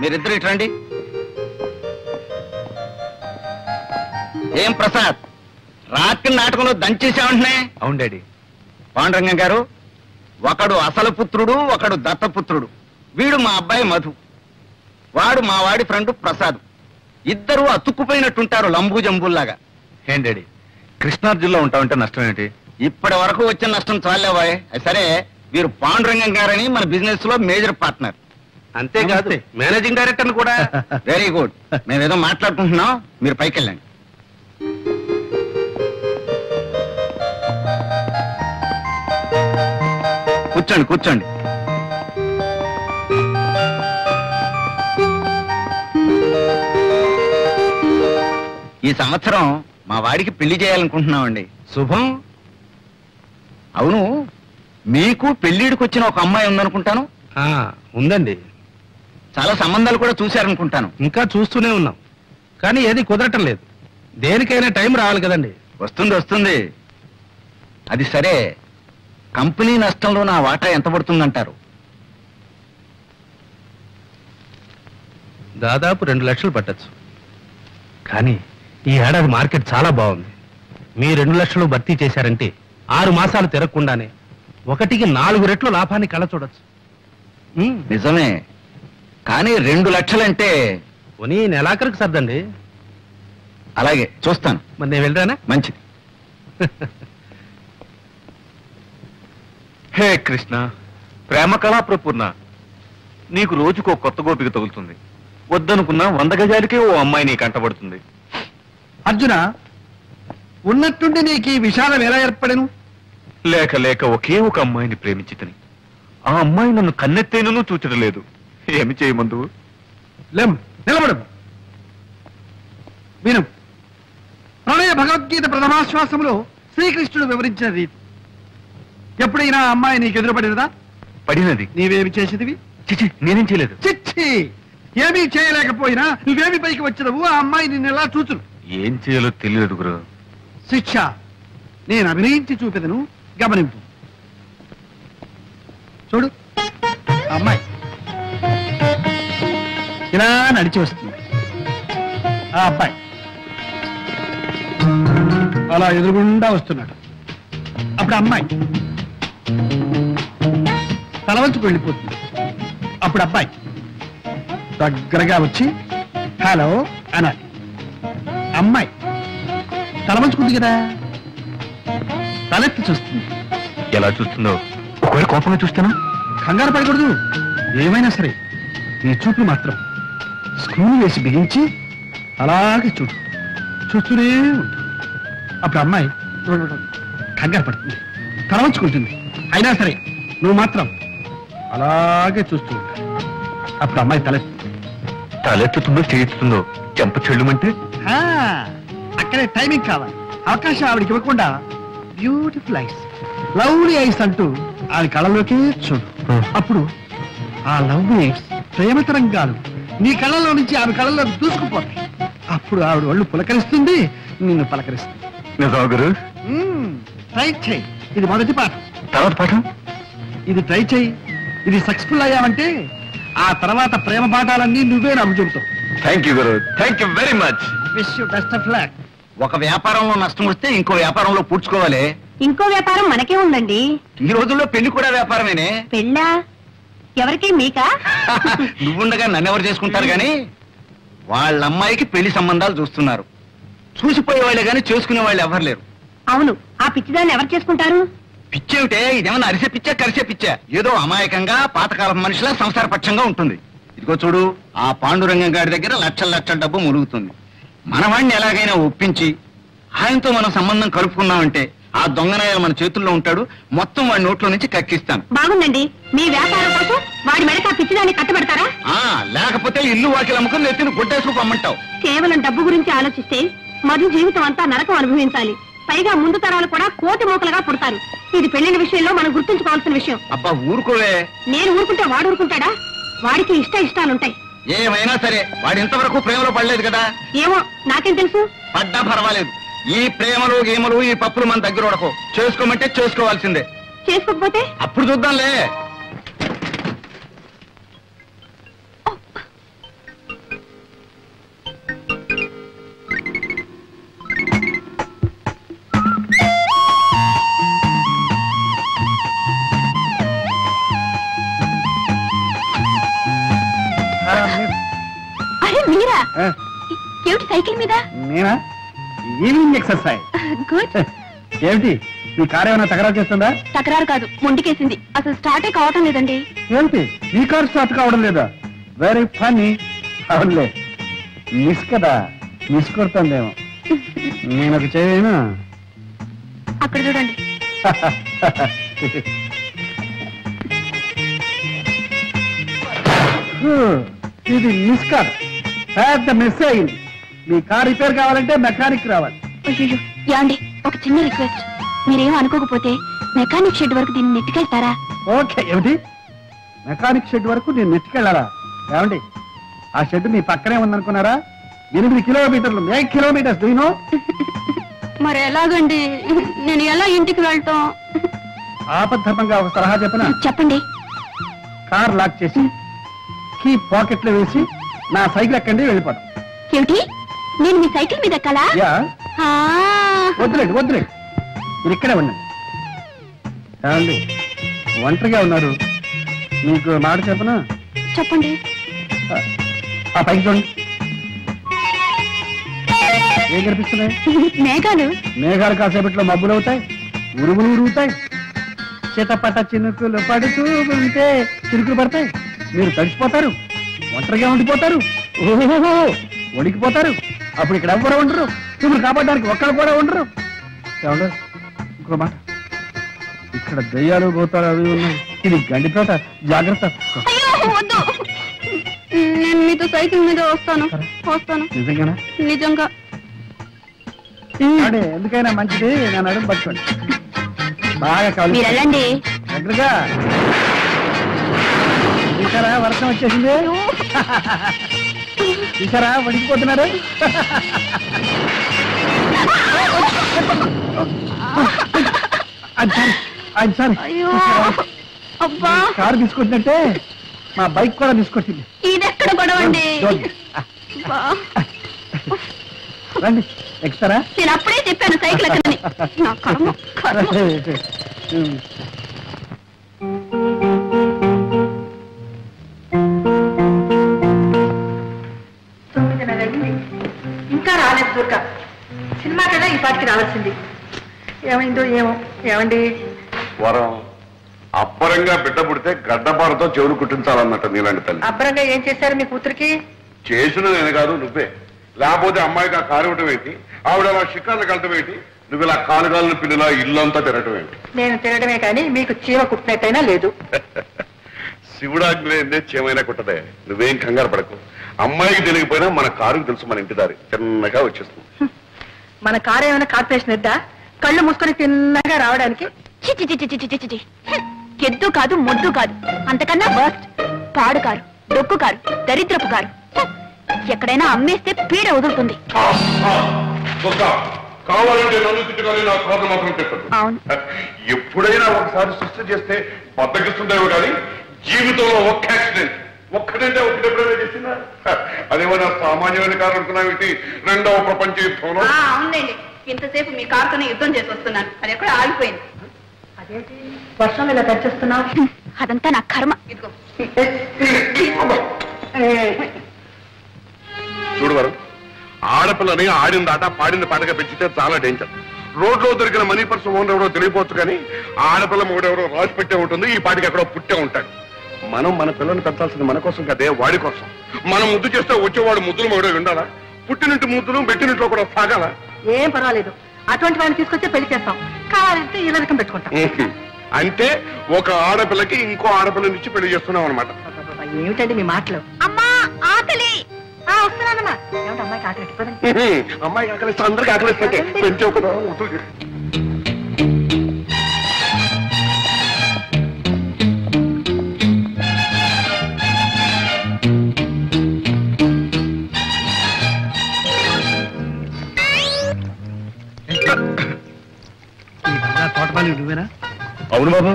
మీరిద్దరు ఇటు రండి. ఏం ప్రసాద్, రాత్రి నాటకంలో దంచేసామంటున్నా? అవును డాడీ. పాండురంగం గారు, ఒకడు అసలు పుత్రుడు, ఒకడు దత్తపుత్రుడు. వీడు మా అబ్బాయి మధు, వాడు మా వాడి ఫ్రెండ్ ప్రసాద్. ఇద్దరు అతుక్కుపోయినట్టుంటారు లంబూ జంబుల్లాగా. ఏం డాడీ, కృష్ణార్జున్లో ఉంటామంటే నష్టం ఏంటి? ఇప్పటి వరకు వచ్చిన నష్టం చాలేవాయ్. సరే, వీరు పాండురంగం గారని మన బిజినెస్ లో మేజర్ పార్ట్నర్. అంతేకాదు మేనేజింగ్ డైరెక్టర్ కూడా. Very good. మేమేదో మాట్లాడుకుంటున్నాం, మీరు పైకి వెళ్ళండి. కూర్చోండి కూర్చోండి. ఈ సంవత్సరం మా వాడికి పెళ్లి చేయాలనుకుంటున్నామండి. శుభం. అవును, మీకు పెళ్లిడికి వచ్చిన ఒక అమ్మాయి ఉందనుకుంటాను. ఉందండి. చాలా సంబంధాలు కూడా చూశారనుకుంటాను. ఇంకా చూస్తూనే ఉన్నాం, కానీ ఏది కుదరటం లేదు. దేనికైనా టైం రావాలి కదండి. వస్తుంది వస్తుంది. అది సరే, కంపెనీ నష్టంలో నా వాటా ఎంత పడుతుందంటారు? దాదాపు 2 లక్షలు పట్టచ్చు. కానీ ఈ ఏడాది మార్కెట్ చాలా బాగుంది. మీ 2 లక్షలు భర్తీ చేశారంటే 6 మాసాలు తిరగకుండానే 1కి 4 రెట్లు లాభాన్ని కళ చూడొచ్చు. నిజమే, కానీ 2 లక్షలంటే పోనీ నెలాఖరికి సర్దండి. అలాగే చూస్తాను. మరి నేను వెళ్ళరానా? మంచిది. హే కృష్ణ, ప్రేమ కళా ప్రపూర్ణ, నీకు రోజుకో కొత్త గోపిక తగులుతుంది. వద్దనుకున్నా 100 గజాలకే ఓ అమ్మాయి నీ కంటబడుతుంది. అర్జున, ఉన్నట్టుండి నీకు ఈ విషాదం ఎలా ఏర్పడను? లేక లేక ఒకే ఒక అమ్మాయిని ప్రేమించితని ఆ అమ్మాయి నన్ను కన్నెత్తేనూ చూచడం లేదు. ఏమి చేయమందువు? లేం, నిలబడు. విను. ప్రణయ భగవద్గీత ప్రథమాశ్వాసంలో శ్రీకృష్ణుడు వివరించిన రీతి. ఎప్పుడైనా ఆ అమ్మాయి నీకు ఎదురుపడినదా? పడినది. నీవేమి చేసేదివి? చిచి, నేనేం చేయలేదు. చిచ్చి, ఏమీ చేయలేకపోయినా నువ్వేమి పైకి వచ్చినవు? ఆ అమ్మాయి నిన్ను ఎలా చూచును? ఏం చేయాలో తెలియదు గురు. శిక్ష నేను అభినయించి చూపెదను, గమనింపు. చూడు, ఆ అమ్మాయి ఇలా నడిచి వస్తుంది. ఆ అబ్బాయి అలా ఎదురుగుండా వస్తున్నాడు. అప్పుడు అమ్మాయి తలవంచుకు వెళ్ళిపోతుంది. అప్పుడు అబ్బాయి దగ్గరగా వచ్చి హలో అనాలి. అమ్మాయి తలవంచుకుంది కదా, తలెత్తి చూస్తుంది. ఎలా చూస్తుందో ఒకవేళ కోపంగా చూస్తానా? కంగారు పడకూడదు. ఏమైనా సరే ఈ చూపులు మాత్రం స్క్రూలు వేసి బిగించి అలాగే చూస్తూనే ఉంటుంది. అప్పుడు అమ్మాయి కంగారు పడుతుంది, తలవంచుకుంటుంది. అయినా సరే నువ్వు మాత్రం అలాగే చూస్తూ ఉంటావు. అప్పుడు అమ్మాయి తలెత్తుతుందో చేయిస్తుందో చెంప చెల్లుమంటే అక్కడే టైమింగ్ కావాలి. అవకాశం ఆవిడకి ఇవ్వకుండా బ్యూటిఫుల్ ఐస్, లవ్లీ ఐస్ అంటూ ఆవిడ కళ్ళలోకి చూడు. అప్పుడు ఆ లవ్లీ ఐస్ ప్రేమ తరంగాలు నీ కళ్ళలో నుంచి ఆమె కళ్ళలోకి దూసుకుపోతాయి. అప్పుడు ఆవిడ ఒళ్ళు పులకరిస్తుంది, నిన్ను పలకరిస్తుంది. నిజమా గురు? ట్రై చేయి. ఇది మొదటి పాఠం. తర్వాత పాఠం? ఇది ట్రై చేయి. ఇది సక్సెస్ఫుల్ అయ్యావంటే ఆ తర్వాత ప్రేమ పాఠాలన్నీ నువ్వే నమ్ము చెబుతావు. థ్యాంక్ యూ గురు, thank you very much. Wish you best of luck. ఒక వ్యాపారంలో నష్టం వస్తే ఇంకో వ్యాపారంలో పూడ్చుకోవాలి. ఇంకో వ్యాపారం మనకే ఉందండి. ఈ రోజుల్లో పెళ్లి కూడా వ్యాపారమేనే. పెళ్ళా? ఎవరికి? మీకా? నువ్వుండగా నన్నెవరు చేసుకుంటారు గాని వాళ్ళ అమ్మాయికి పెళ్లి సంబంధాలు చూస్తున్నారు. చూసిపోయే వాళ్ళే గాని చేసుకునే వాళ్ళు ఎవరు లేరు. అవును, ఆ పిచ్చిదాన్ని ఎవరు చేసుకుంటారు? పిచ్చేమిటే, ఇదేమన్నా అరిసే పిచ్చా కరిసే పిచ్చా? ఏదో అమాయకంగా పాతకాలం మనిషిలా సంసారపక్షంగా ఉంటుంది. ఇదిగో చూడు, ఆ పాండురంగం గారి దగ్గర లక్షల లక్షల డబ్బు ములుగుతుంది. మనవాణ్ణి ఎలాగైనా ఒప్పించి ఆయనతో మనం సంబంధం కలుపుకున్నామంటే ఆ దొంగనాయాలు మన చేతుల్లో ఉంటాడు. మొత్తం వాడి నోట్లో నుంచి కక్కిస్తాను. బాగుందండి. మీ వ్యాపారం కోసం వాడి మెడక పిచ్చిదాన్ని కట్టబెడతారా? లేకపోతే ఇల్లు వాకిలు అమ్ముకుని నెత్తిని గుడ్డేసుకు పమ్మంటావు. కేవలం డబ్బు గురించి ఆలోచిస్తే మధు జీవితం అంతా నరకం అనుభవించాలి. పైగా ముందు తరాలు కూడా కోటి మూకలుగా పుడతారు. ఇది పెళ్లిన విషయంలో మనం గుర్తుంచుకోవాల్సిన విషయం. అబ్బా ఊరుకోవే. నేను ఊరుకుంటే వాడు ఊరుకుంటాడా? వాడికి ఇష్టాలుంటాయి. ఏమైనా సరే వాడు ఇంతవరకు ప్రేమలో పడలేదు కదా. ఏమో, నాకేం తెలుసు. పడ్డా పర్వాలేదు. ఈ ప్రేమలు గేమలు ఈ పప్పులు మన దగ్గర ఉడకో. చేసుకోమంటే చేసుకోవాల్సిందే. చేసుకోకపోతే అప్పుడు చూద్దాంలే. ఏమిటి సైకిల్ మీద? నేనా? Evening exercise. గుడ్. ఏమిటి మీ కారు ఏమైనా తగరారు చేస్తుందా? తకరారు కాదు, ముందుకేసింది. అసలు స్టార్టే కావటం లేదండి. ఏమిటి మీ కారు స్టార్ట్ కావడం లేదా? Very funny. అవునులే, మిస్ కదా, మిస్ కొడుతుందేమో. నేను ఒక చేయను. అక్కడ చూడండి. ఇది మిస్ కాదు, పెద్ద మిస్ అయింది. మీ కార్ రిపేర్ కావాలంటే మెకానిక్ రావాలి. అయ్యో యాండి, ఒక చిన్న రిక్వెస్ట్. మీరేం అనుకోకపోతే మెకానిక్ షెడ్ వరకు దీన్ని నెట్టుకెళ్తారా? ఓకే. ఏమిటి మెకానిక్ షెడ్ వరకు నేను నెట్టుకెళ్ళాలా? ఏమండి, ఆ షెడ్ మీ పక్కనే ఉందనుకున్నారా? 8 కిలోమీటర్లు, 8 కిలోమీటర్స్. దూనో మరి ఎలాగండి? నేను ఎలా ఇంటికి వెళ్తాం? ఆపద్ధర్మంగా ఒక సలహా చెప్పనా? చెప్పండి. కార్ లాక్ చేసి కీ పాకెట్ లో వేసి నా సైకిల్ ఎక్కండి, వెళ్ళిపోతాం. ఏమిటి, నేను మీ సైకిల్ మీద ఎక్కాలా? యా. ఆ. వద్దులేండి, వద్దులేండి, మీరు ఇక్కడే ఉండండి. ఏమండి, ఒంటరిగా ఉన్నారు, మీకు మాట చెప్పనా? చెప్పండి. ఆ పైకి చూడండి, ఏం కనిపిస్తున్నాయి? మేఘాలు. మేఘాలు కాసేపట్లో మబ్బులు అవుతాయి, ఉరుములు ఉరుగుతాయి, చిటపట చినుకులు పడుతూ ఉంటే చినుకులు పడతాయి. మీరు తడిసిపోతారు, ఒంటరిగా ఉండిపోతారు, ఓహో వణికిపోతారు. అప్పుడు ఇక్కడ ఎవ్వరు ఉండరు, మిమ్మల్ని కాపాడడానికి ఒక్కరు కూడా ఉండరు. ఏమంటారు? ఇంకో మాట, ఇక్కడ దయ్యాలు పోతారు అవి ఉన్నాయి, ఇది గండిపేట, జాగ్రత్త. అయ్యో వద్దు, నేను మీతో సైకిల్ మీద వస్తాను. నిజంగానా? నిజంగా. అదే ఎందుకైనా మంచిది, నేను అడుగు పట్టుకోండి. బాగా కావాలి. మీరు వెళ్ళండి. దగ్గరగా చూసారా, వర్షం వచ్చేసింది. చూసారా, వడికిపోతున్నారు. అయ్యో అబ్బా, కారు తీసుకొచ్చినట్టే మా బైక్ కూడా తీసుకొచ్చింది. ఇదెక్కడ గొడవండి? రండి, ఎక్కుతారా? నేను అప్పుడే చెప్పాను సైకిల్ ఎక్కడని. నా కర్మ, కర్మ. ఇంకా రాలేదు దుర్గ. సినిమా కదా ఈ పాటికి రావాల్సింది. ఏమైందో ఏమో. ఏమండి, వరం అబ్బరంగా బిడ్డ పుడితే గడ్డపారతో చెవులు కుట్టించాలన్నట్ట నీలాంటి తల్లి. అబ్బరంగా ఏం చేశారు మీ కూతురికి? చేసిన నేను కాదు, నువ్వే. లేకపోతే అమ్మాయికి ఆ కారు ఇవ్వటం ఏంటి, ఆవిడ నా షికార్లు కలటం ఏంటి, నువ్వు ఇలా కాలుగాలిన పిల్లలా ఇల్లంతా తిరగటం ఏంటి? నేను తినడమే కానీ మీకు చీమ కుట్టినట్టయినా లేదు. శివుడాగ్నే చేమైనా కుట్టదే, నువ్వేం కంగారు పడకు. అమ్మాయికి తెలియకపోయినా మన కారుకు తెలుసు, మన ఇంటి దారి చిన్నగా వచ్చేస్తుంది. మన కారు ఏమైనా కార్పొరేషన్ ఎద్దా? కళ్ళు మూసుకొని తిన్నగా రావడానికి? చిచి చిచి చిచి చిచి చిచి. ఎద్దు కాదు, మొద్దు కాదు, అంతకన్నా వర్స్ట్. పాడు కారు, డొక్కు కారు, దరిద్రపు కారు. ఎక్కడైనా అమ్మేస్తే పీడ వదులుతుంది. కావాలంటే నన్ను తిట్టుకొని నా కారు మాత్రం తిట్టదు. అవును. ఎప్పుడైనా ఒకసారి సృష్టి చేస్తే బద్దగిస్తుందేమో కానీ జీవితంలో ఒక్క యాక్సిడెంట్, ఒక్కడంటే ఒకటి ఎప్పుడైనా చేసిందా? అదేమన్నా సామాన్యమైన కారు అనుకున్నావేంటి? రెండవ ప్రపంచ యుద్ధంలో. అవునండి, ఇంతసేపు మీ కారుతోనే యుద్ధం చేసి వస్తున్నాను, అది ఎక్కడ ఆగిపోయింది. అదేంటి వర్షం ఇలా తెచ్చేస్తున్నావు? అదంతా నా కర్మ. ఇదిగో చూడు వారు, ఆడపిల్లని ఆడిన ఆట పాడిన పాటగా పెంచితే చాలా డేంజర్. రోడ్లో దొరికిన మనీ పర్సు ఓనర్ ఎవరో తెలియపోవచ్చు కానీ ఆడపిల్ల మూడెవరో రాసి పెట్టే ఉంటుంది, ఈ పాటికి ఎక్కడో పుట్టే ఉంటాడు. మనం మన పిల్లల్ని పెంచాల్సింది మన కోసం కదే, వాడి కోసం. మనం ముద్దు చేస్తే వచ్చేవాడు ముద్దులు మూడో ఉండాలా? పుట్టినింటి ముద్దులు పెట్టినింట్లో కూడా సాగాల. ఏం పర్వాలేదు, అటువంటి వాడిని తీసుకొచ్చే పెళ్లి చేస్తాం. కావాలంటే ఇలా రకం పెట్టుకుంటాం. అంటే ఒక ఆడపిల్లకి ఇంకో ఆడపిల్లనిచ్చి పెళ్లి చేస్తున్నాం అనమాట. ఏమిటండి మీ మాటలు? అమ్మా ఆకలి. వస్తున్నానమ్మా. ఏమిటి అమ్మాయికి ఆకలి ఎట్టిపోదండి? అమ్మాయి ఆకలిస్తే అందరికి ఆకలిస్తే పెంచే కదా. తోటపాలి నువ్వేనా? అవును బాబు.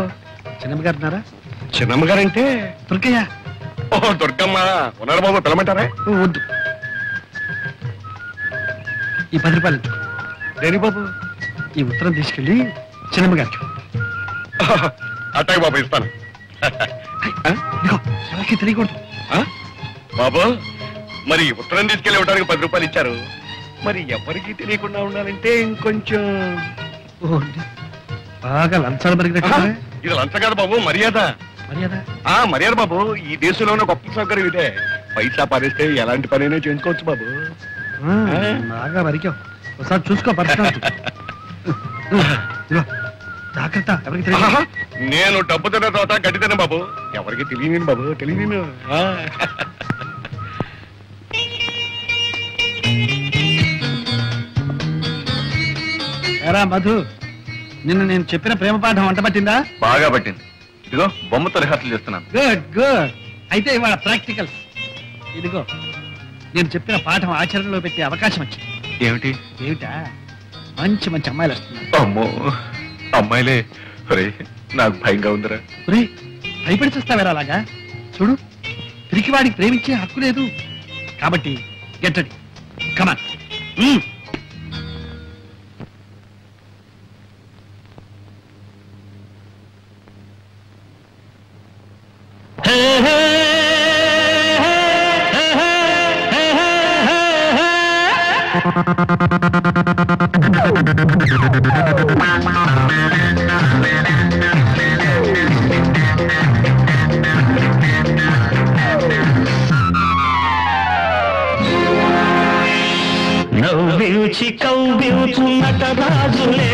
చిన్నమ్మ గారు ఉన్నారా? చిన్నమ్మ గారంటే దుర్గయ్య. ఓహో దుర్గమ్మ ఉన్నారు బాబు, పిలమంటారా? వద్దు, ఈ 10 రూపాయలు దేని బాబు? ఈ ఉత్తరం తీసుకెళ్ళి చిన్నమ్మ గారికి. అట్టాయి బాబు, ఇస్తాను. ఎవరికి తెలియకూడదు. బాబు మరి ఉత్తరం తీసుకెళ్ళి ఇవ్వడానికి 10 రూపాయలు ఇచ్చారు. మరి ఎవరికి తెలియకుండా ఉండాలంటే ఇంకొంచెం బాగా లంచాలు మరిగినట్టు. ఇది లంచం కాదు బాబు, మర్యాద. మర్యాద? మర్యాద బాబు. ఈ దేశంలో ఉన్న గొప్ప సౌకర్యం ఇదే. పైసా పారేస్తే ఎలాంటి పనైనా చేసుకోవచ్చు బాబు. బాగా మరికావు. ఒకసారి చూసుకో పరిస్థితి. జాగ్రత్త, ఎవరికి తెలియదు. నేను డబ్బు తిన్న తర్వాత గడ్డి తిన్న బాబు. ఎవరికి తెలియను బాబు, తెలియను. ఎరా మధు, నిన్న నేను చెప్పిన ప్రేమ పాఠం వంట పట్టిందా? బాగా పట్టింది. ఇదిగో బొమ్మతో రిహార్సల్ చేస్తున్నాను. Good good. అయితే ఇవాళ ప్రాక్టికల్స్. ఇదిగో నేను చెప్పిన పాఠం ఆచరణలో పెట్టే అవకాశం వచ్చింది. ఏమిటి? ఏమిటా? మంచి మంచి అమ్మాయిలు వస్తున్నారు. అమ్మో, అమ్మాయిలే. నాకు భయంగా ఉందిరా. భయపడి చూస్తావేరా అలాగా? చూడు, పిరికివాడికి ప్రేమించే హక్కు లేదు. కాబట్టి గెట్ రెడీ, కమాన్. నవ్వించి కవ్వించు నటరాజులే,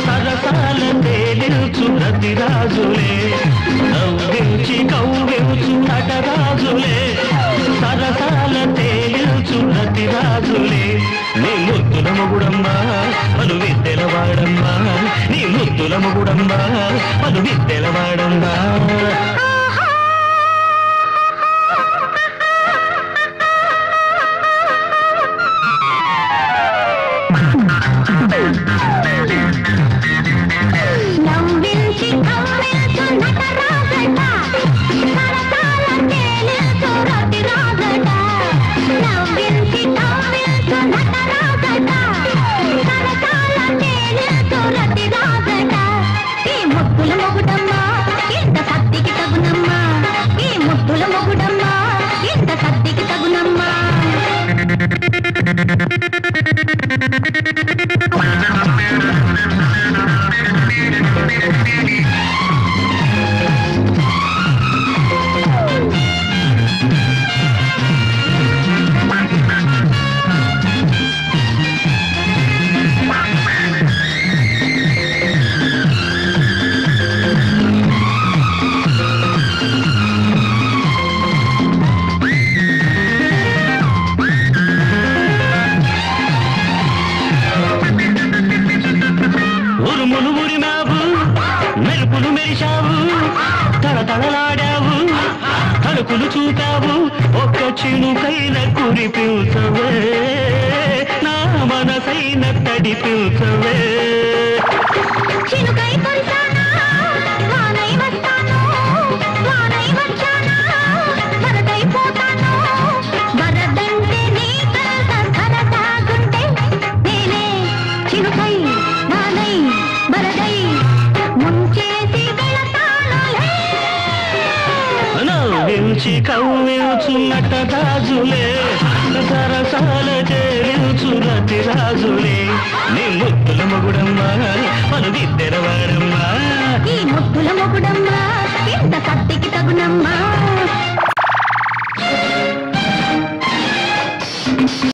సరసాల తేలించు రతిరాజులే. నవ్వించి కవ్వించు నటరాజులే, సరసాల తేలించు రతిరాజులే. నీ ముద్దుల మొగుడమ్మా, పలు విద్దెలవాడమ్మా. నీ ముద్దుల మొగుడమ్మా, పలు విద్దెలవాడమ్మా. నవ్వించి కవ్వించు నటరాజట, సరసాల తేలించు రతిరాజట. నవ్వించి కవ్వించు నటరాజట, సరసాల తేలించు రతిరాజట. ఈ ముద్దుల మొగుడమ్మా, ఇంత సత్తికి తగునమ్మా. ఈ ముద్దుల మొగుడమ్మా, ఇంత సత్తికి తగునమ్మా. ఉరుములు ఉరిమావు, మెరుపులు మెరిశావు, తడతడలాడావు, తలుపులు చూపావు. ఒక్క చినుకైన కురిపించవే, నా మనసైన తడిపించవే. చినుకై కురిసానా, వానై వస్తాను, వానై వచ్చానా, వరదైపోతాను. వరదంటే నీ కలత సరదాగుంటే, నేనే చినుకై వానై వరదై ముంచేసి వెళతానులే. నవ్వించి కవ్వించు నటరాజులే, సరసాల చేరించు రతిరాజులే. నీ ముద్దుల మొగుడమ్మా, పలు విద్దెలవాడ